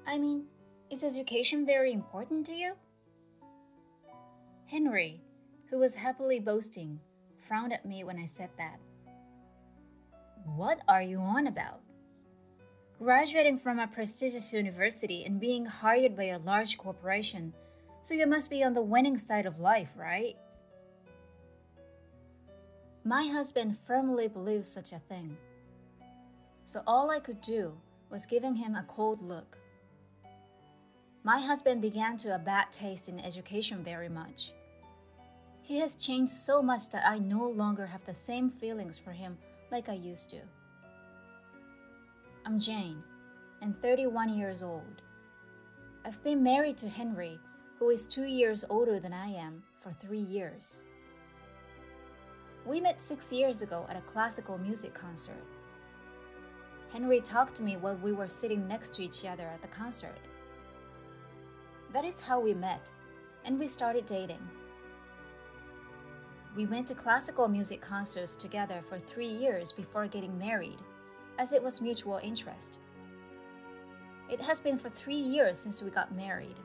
I mean, is education very important to you? Henry, who was happily boasting, frowned at me when I said that. What are you on about? Graduating from a prestigious university and being hired by a large corporation, so you must be on the winning side of life, right? My husband firmly believes such a thing. So all I could do was giving him a cold look. My husband began to have a bad taste in education very much. He has changed so much that I no longer have the same feelings for him like I used to. I'm Jane, and 31 years old. I've been married to Henry, who is 2 years older than I am, for 3 years. We met 6 years ago at a classical music concert. Henry talked to me while we were sitting next to each other at the concert. That is how we met, and we started dating. We went to classical music concerts together for 3 years before getting married, as it was mutual interest. It has been for 3 years since we got married.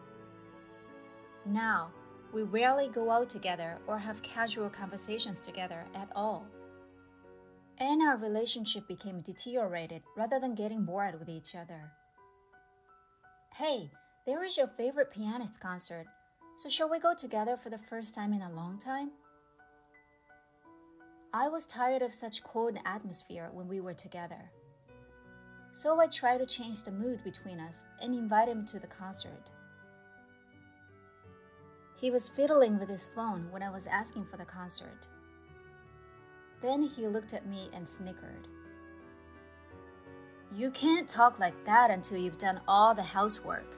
Now, we rarely go out together or have casual conversations together at all. And our relationship became deteriorated rather than getting bored with each other. Hey, there is your favorite pianist concert, so shall we go together for the first time in a long time? I was tired of such cold atmosphere when we were together. So I tried to change the mood between us and invite him to the concert. He was fiddling with his phone when I was asking for the concert. Then he looked at me and snickered. You can't talk like that until you've done all the housework.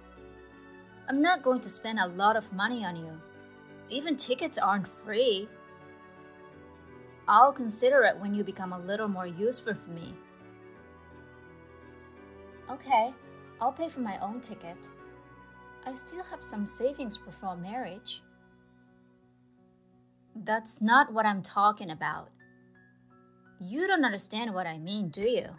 I'm not going to spend a lot of money on you. Even tickets aren't free. I'll consider it when you become a little more useful for me. Okay, I'll pay for my own ticket. I still have some savings before marriage. That's not what I'm talking about. You don't understand what I mean, do you?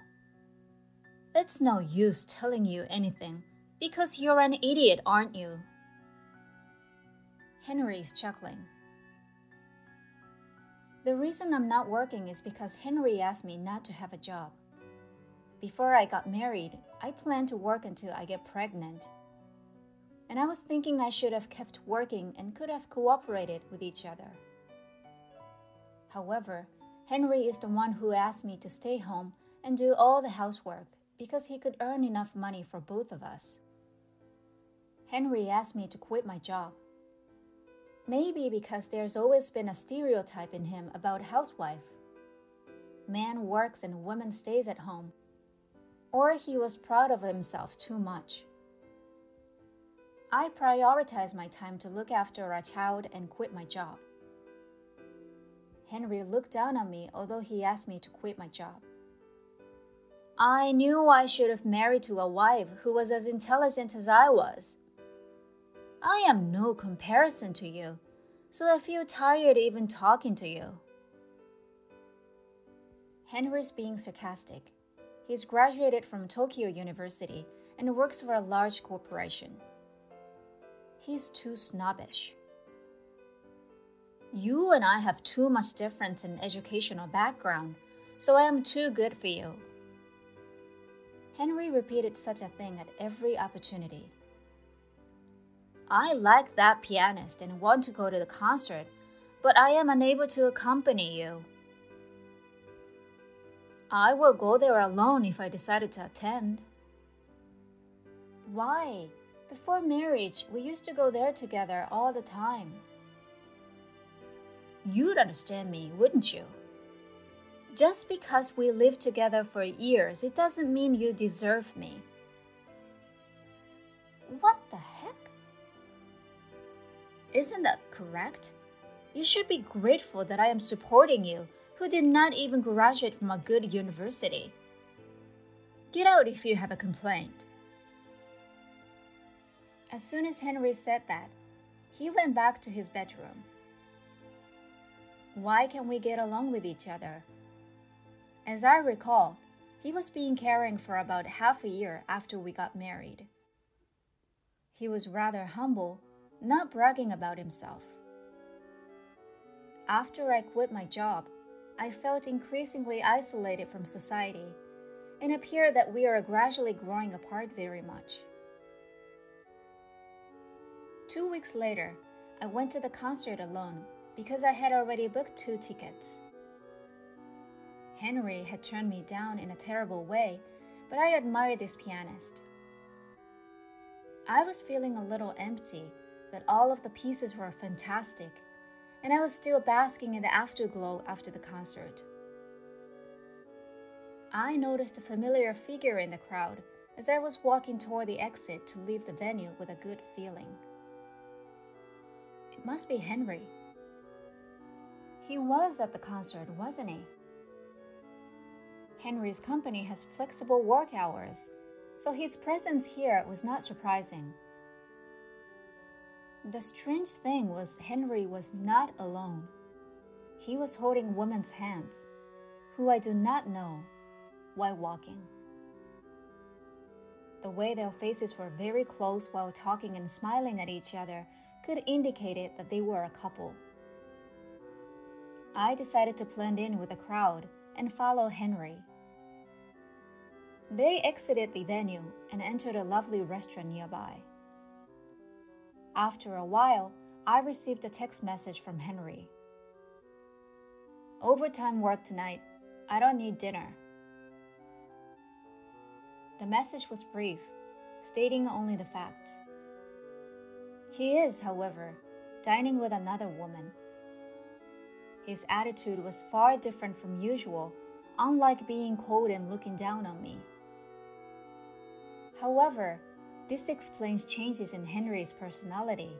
It's no use telling you anything, because you're an idiot, aren't you? Henry is chuckling. The reason I'm not working is because Henry asked me not to have a job. Before I got married, I planned to work until I get pregnant. And I was thinking I should have kept working and could have cooperated with each other. However, Henry is the one who asked me to stay home and do all the housework because he could earn enough money for both of us. Henry asked me to quit my job. Maybe because there's always been a stereotype in him about housewife. Man works and woman stays at home. Or he was proud of himself too much. I prioritized my time to look after our child and quit my job. Henry looked down on me although he asked me to quit my job. I knew I should have married to a wife who was as intelligent as I was. I am no comparison to you, so I feel tired even talking to you. Henry's being sarcastic. He's graduated from Tokyo University and works for a large corporation. He's too snobbish. You and I have too much difference in educational background, so I am too good for you. Henry repeated such a thing at every opportunity. I like that pianist and want to go to the concert, but I am unable to accompany you. I will go there alone if I decided to attend. Why? Before marriage, we used to go there together all the time. You'd understand me, wouldn't you? Just because we lived together for years, it doesn't mean you deserve me. What the heck? Isn't that correct? You should be grateful that I am supporting you, who did not even graduate from a good university. Get out if you have a complaint. As soon as Henry said that, he went back to his bedroom. Why can't we get along with each other? As I recall, he was being caring for about half a year after we got married. He was rather humble, not bragging about himself. After I quit my job, I felt increasingly isolated from society and appeared that we are gradually growing apart very much. 2 weeks later, I went to the concert alone because I had already booked 2 tickets. Henry had turned me down in a terrible way, but I admired this pianist. I was feeling a little empty, but all of the pieces were fantastic, and I was still basking in the afterglow after the concert. I noticed a familiar figure in the crowd as I was walking toward the exit to leave the venue with a good feeling. It must be Henry. He was at the concert, wasn't he? Henry's company has flexible work hours, so his presence here was not surprising. The strange thing was Henry was not alone. He was holding women's hands, who I do not know, while walking. The way their faces were very close while talking and smiling at each other could indicate that they were a couple. I decided to blend in with the crowd and follow Henry. They exited the venue and entered a lovely restaurant nearby. After a while, I received a text message from Henry. "Overtime work tonight. I don't need dinner." The message was brief, stating only the facts. He is, however, dining with another woman. His attitude was far different from usual, unlike being cold and looking down on me. However, this explains changes in Henry's personality.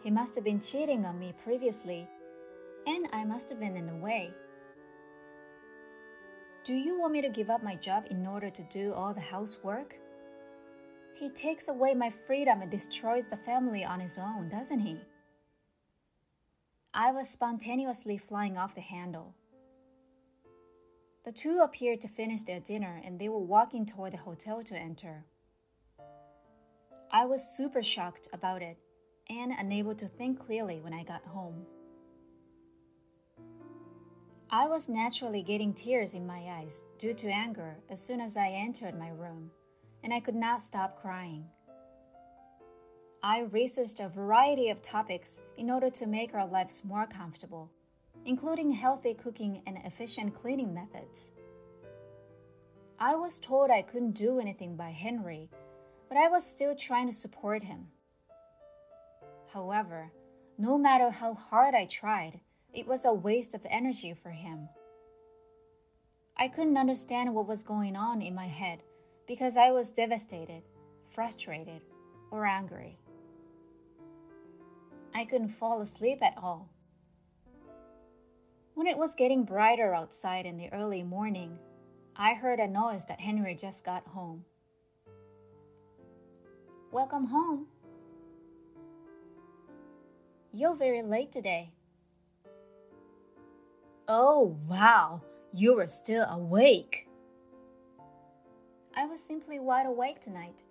He must have been cheating on me previously, and I must have been in the way. Do you want me to give up my job in order to do all the housework? He takes away my freedom and destroys the family on his own, doesn't he? I was spontaneously flying off the handle. The two appeared to finish their dinner and they were walking toward the hotel to enter. I was super shocked about it and unable to think clearly when I got home. I was naturally getting tears in my eyes due to anger as soon as I entered my room, and I could not stop crying. I researched a variety of topics in order to make our lives more comfortable, including healthy cooking and efficient cleaning methods. I was told I couldn't do anything by Henry, but I was still trying to support him. However, no matter how hard I tried, it was a waste of energy for him. I couldn't understand what was going on in my head because I was devastated, frustrated, or angry. I couldn't fall asleep at all. When it was getting brighter outside in the early morning, I heard a noise that Henry just got home. "Welcome home." "You're very late today." "Oh, wow, you were still awake." "I was simply wide awake tonight."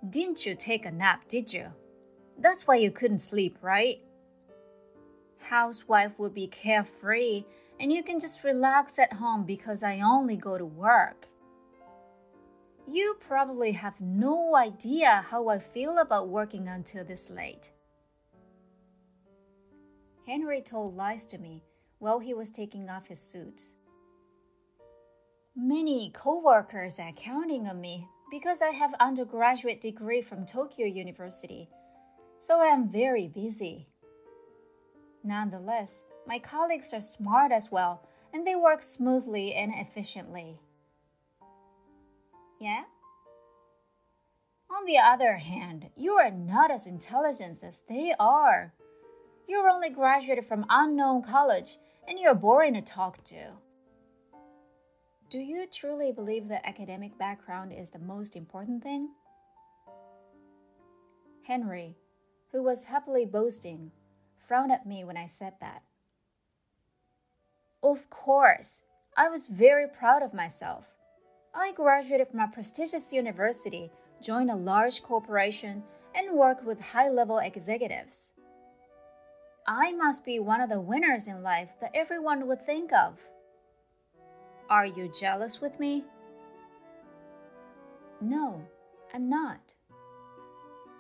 "Didn't you take a nap, did you? That's why you couldn't sleep, right? Housewife would be carefree, and you can just relax at home because I only go to work. You probably have no idea how I feel about working until this late." Henry told lies to me while he was taking off his suit. Many co-workers are counting on me because I have an undergraduate degree from Tokyo University, so I am very busy. Nonetheless, my colleagues are smart as well, and they work smoothly and efficiently. Yeah? On the other hand, you are not as intelligent as they are. You're only graduated from unknown college, and you're boring to talk to. Do you truly believe that academic background is the most important thing? Henry, who was happily boasting, frowned at me when I said that. Of course, I was very proud of myself. I graduated from a prestigious university join a large corporation, and work with high-level executives. I must be one of the winners in life that everyone would think of. Are you jealous with me? No, I'm not.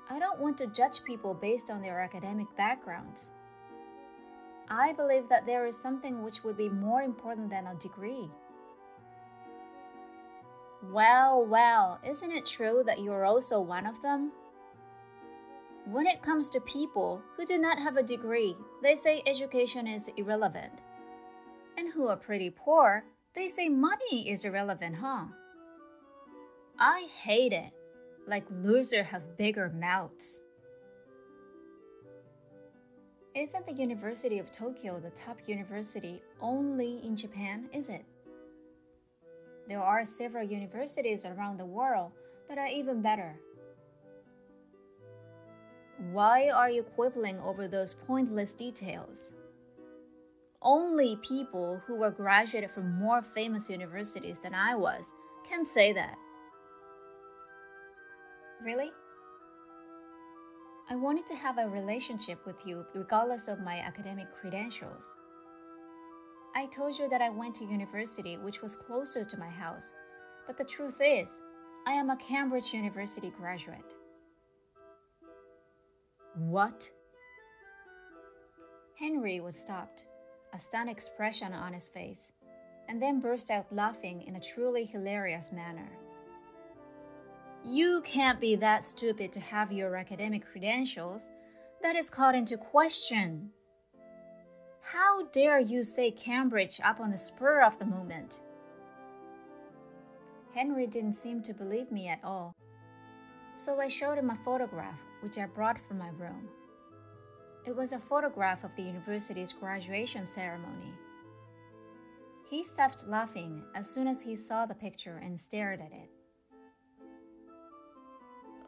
I don't want to judge people based on their academic backgrounds. I believe that there is something which would be more important than a degree. Well, isn't it true that you're also one of them? When it comes to people who do not have a degree, they say education is irrelevant. And who are pretty poor, they say money is irrelevant, huh? I hate it. Like losers have bigger mouths. Isn't the University of Tokyo the top university only in Japan, is it? There are several universities around the world that are even better. Why are you quibbling over those pointless details? Only people who were graduated from more famous universities than I was can say that. Really? I wanted to have a relationship with you regardless of my academic credentials. I told you that I went to university which was closer to my house, but the truth is, I am a Cambridge University graduate. What? Henry was stopped, a stunned expression on his face, and then burst out laughing in a truly hilarious manner. You can't be that stupid to have your academic credentials. That is called into question. How dare you say Cambridge up on the spur of the moment? Henry didn't seem to believe me at all, so I showed him a photograph which I brought from my room. It was a photograph of the university's graduation ceremony. He stopped laughing as soon as he saw the picture and stared at it.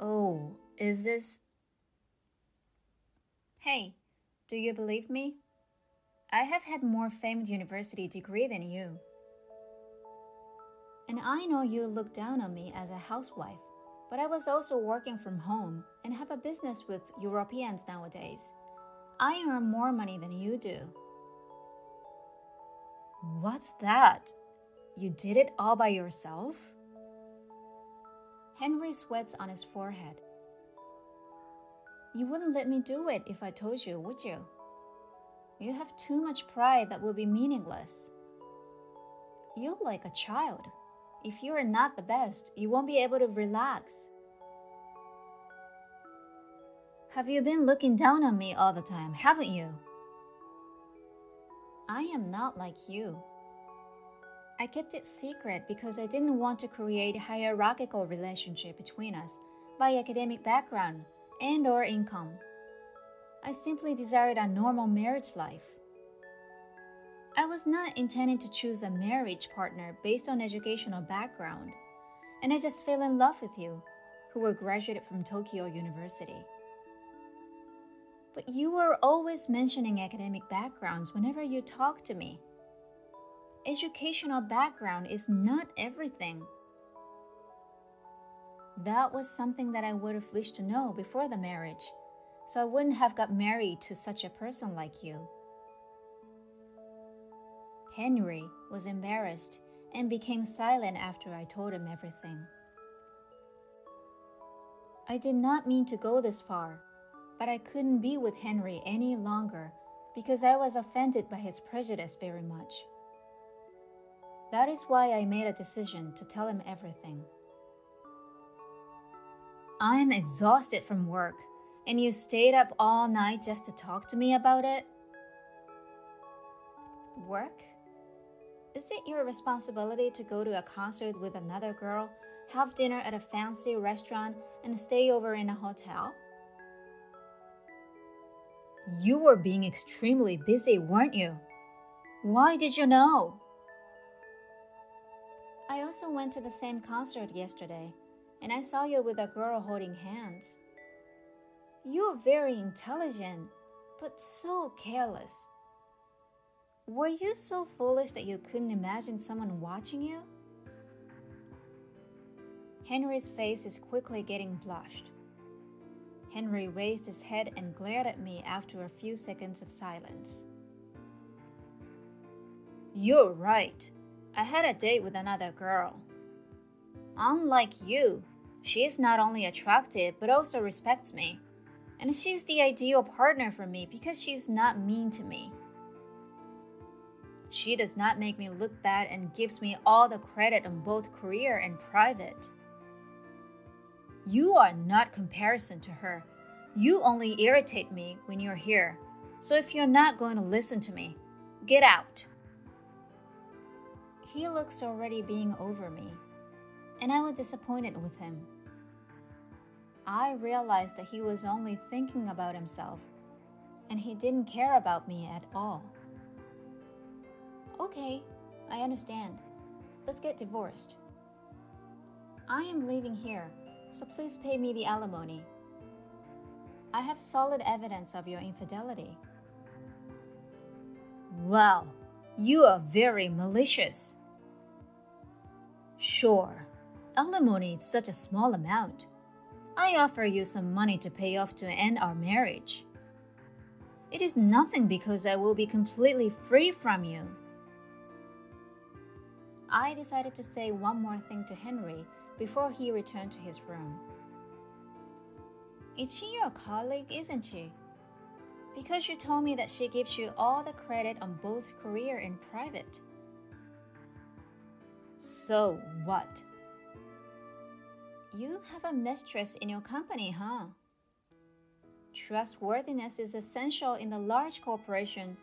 Oh, is this... Hey, do you believe me? I have had more famed university degree than you. And I know you look down on me as a housewife, but I was also working from home and have a business with Europeans nowadays. I earn more money than you do. What's that? You did it all by yourself? Henry sweats on his forehead. You wouldn't let me do it if I told you, would you? You have too much pride that will be meaningless. You're like a child. If you are not the best, you won't be able to relax. Have you been looking down on me all the time, haven't you? I am not like you. I kept it secret because I didn't want to create a hierarchical relationship between us by academic background and/or income. I simply desired a normal marriage life. I was not intending to choose a marriage partner based on educational background, and I just fell in love with you, who were graduated from Tokyo University. But you were always mentioning academic backgrounds whenever you talk to me. Educational background is not everything. That was something that I would have wished to know before the marriage, so I wouldn't have got married to such a person like you. Henry was embarrassed and became silent after I told him everything. I did not mean to go this far, but I couldn't be with Henry any longer because I was offended by his prejudice very much. That is why I made a decision to tell him everything. I'm exhausted from work, and you stayed up all night just to talk to me about it? Work? Is it your responsibility to go to a concert with another girl, have dinner at a fancy restaurant, and stay over in a hotel? You were being extremely busy, weren't you? Why did you know? I also went to the same concert yesterday, and I saw you with a girl holding hands. You are very intelligent, but so careless. Were you so foolish that you couldn't imagine someone watching you? Henry's face is quickly getting blushed. Henry raised his head and glared at me after a few seconds of silence. You're right. I had a date with another girl. Unlike you, she is not only attractive but also respects me. And she's the ideal partner for me because she's not mean to me. She does not make me look bad and gives me all the credit on both career and private. You are not comparison to her. You only irritate me when you're here. So if you're not going to listen to me, get out. He looks already being over me, and I was disappointed with him. I realized that he was only thinking about himself, and he didn't care about me at all. Okay, I understand. Let's get divorced. I am leaving here, so please pay me the alimony. I have solid evidence of your infidelity. Wow, you are very malicious. Sure, alimony is such a small amount. I offer you some money to pay off to end our marriage. It is nothing because I will be completely free from you. I decided to say one more thing to Henry before he returned to his room. Is she your colleague, isn't she? Because you told me that she gives you all the credit on both career and private. So what? You have a mistress in your company, huh? Trustworthiness is essential in a large corporation,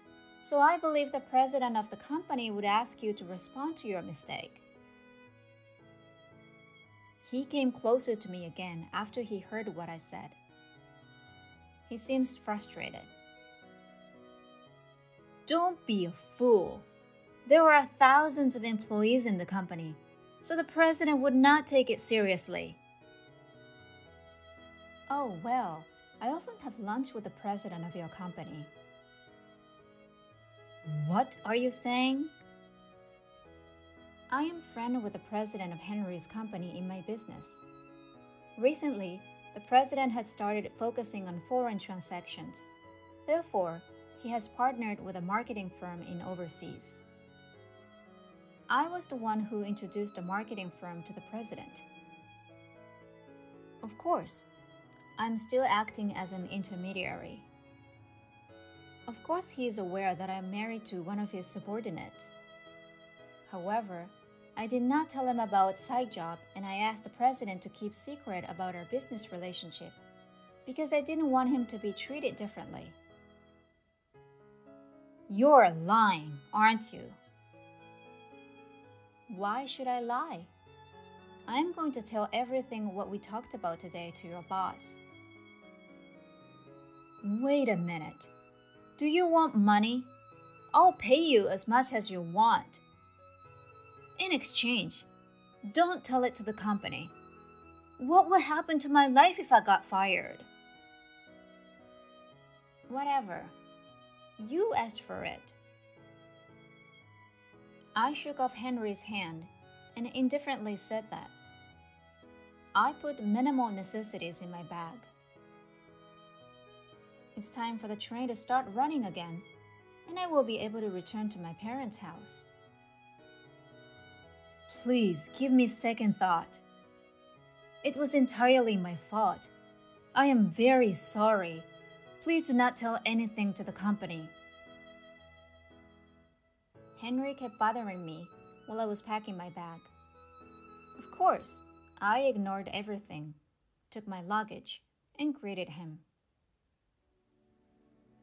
so I believe the president of the company would ask you to respond to your mistake. He came closer to me again after he heard what I said. He seems frustrated. Don't be a fool. There are thousands of employees in the company, so the president would not take it seriously. Oh, well, I often have lunch with the president of your company. What are you saying? I am friend with the president of Henry's company in my business. Recently, the president has started focusing on foreign transactions. Therefore, he has partnered with a marketing firm in overseas. I was the one who introduced the marketing firm to the president. Of course, I'm still acting as an intermediary. Of course, he is aware that I'm married to one of his subordinates. However, I did not tell him about side job, and I asked the president to keep secret about our business relationship because I didn't want him to be treated differently. You're lying, aren't you? Why should I lie? I'm going to tell everything what we talked about today to your boss. Wait a minute. Do you want money? I'll pay you as much as you want. In exchange, don't tell it to the company. What would happen to my life if I got fired? Whatever. You asked for it. I shook off Henry's hand and indifferently said that. I put minimal necessities in my bag. It's time for the train to start running again, and I will be able to return to my parents' house. Please give me second thought. It was entirely my fault. I am very sorry. Please do not tell anything to the company. Henry kept bothering me while I was packing my bag. Of course, I ignored everything, took my luggage, and greeted him.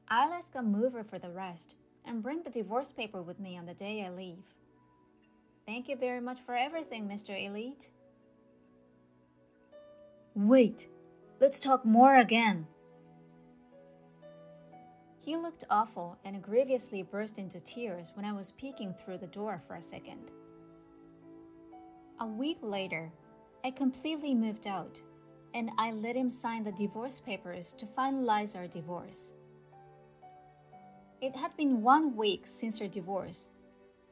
I'll ask a mover for the rest and bring the divorce paper with me on the day I leave. Thank you very much for everything, Mr. Elite. Wait, let's talk more again. He looked awful and grievously burst into tears when I was peeking through the door for a second. A week later, I completely moved out, and I let him sign the divorce papers to finalize our divorce. It had been 1 week since our divorce.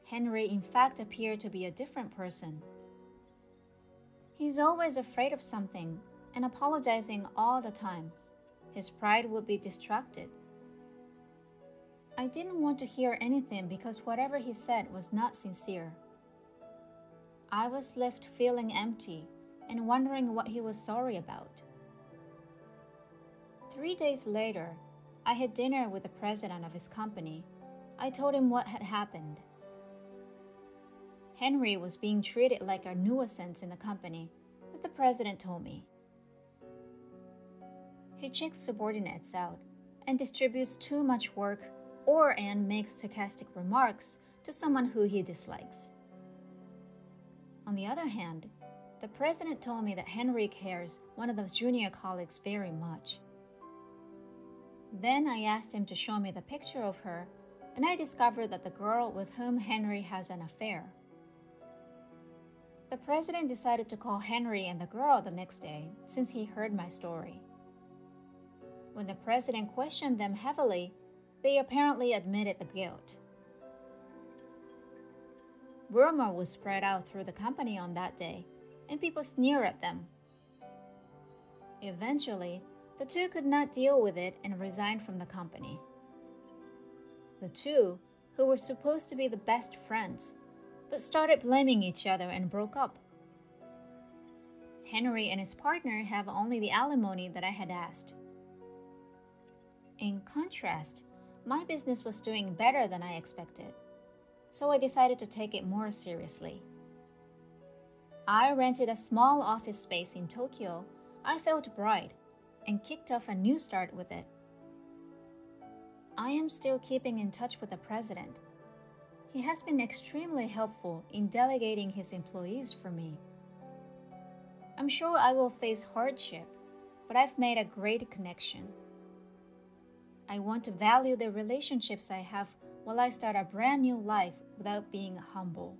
Henry, in fact, appeared to be a different person. He's always afraid of something and apologizing all the time. His pride would be distracted. I didn't want to hear anything because whatever he said was not sincere. I was left feeling empty and wondering what he was sorry about. 3 days later, I had dinner with the president of his company. I told him what had happened. Henry was being treated like a nuisance in the company, but the president told me. He checks subordinates out and distributes too much work and makes sarcastic remarks to someone who he dislikes. On the other hand, the president told me that Henry cares one of the junior colleagues very much. Then I asked him to show me the picture of her, and I discovered that the girl with whom Henry has an affair. The president decided to call Henry and the girl the next day since he heard my story. When the president questioned them heavily, they apparently admitted the guilt. Rumor was spread out through the company on that day, and people sneered at them. Eventually, the two could not deal with it and resigned from the company. The two, who were supposed to be the best friends, but started blaming each other and broke up. Henry and his partner have only the alimony that I had asked. In contrast, my business was doing better than I expected, so I decided to take it more seriously. I rented a small office space in Tokyo. I felt bright and kicked off a new start with it. I am still keeping in touch with the president. He has been extremely helpful in delegating his employees for me. I'm sure I will face hardship, but I've made a great connection. I want to value the relationships I have while I start a brand new life without being humble.